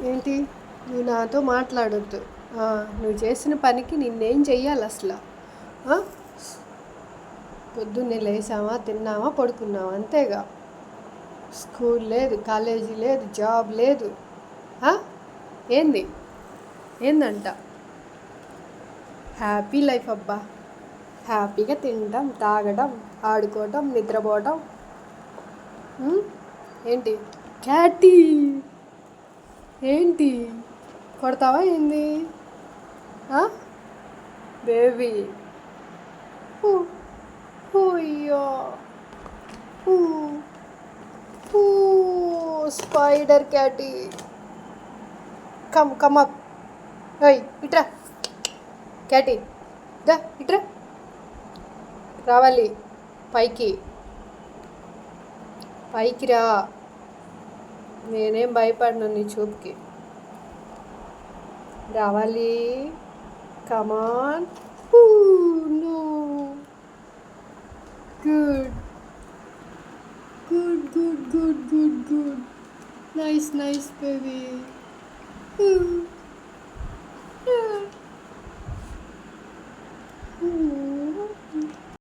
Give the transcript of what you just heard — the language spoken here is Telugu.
ఏంటి? నువ్వు నాతో మాట్లాడొద్దు. నువ్వు చేసిన పనికి నిన్నేం చెయ్యాలి అసలు? ఆ? పొద్దున్నే లేసామా, తిన్నామా, పడుకున్నావా, అంతేగా. స్కూల్ లేదు, కాలేజీ లేదు, జాబ్ లేదు. ఆ? ఏంది? ఏందంట? హ్యాపీ లైఫ్ అబ్బా. హ్యాపీగా తినడం, తాగడం, ఆడుకోవడం, నిద్రపోవడం. ఏంటి? క్యాటీ ఏంటి? కొడతావా ఏంది? బేబీ అయ్యో స్పైడర్ క్యాటీ కమ్ అప్. ఓయ్ ఇట్రా క్యాటీ, దా ఇట్రా. రావాలి పైకి. పైకి రా. నేనేం భయపడను నీ చూపుకి. రావాలి. Come on. No. Good good good good good good. Nice nice baby.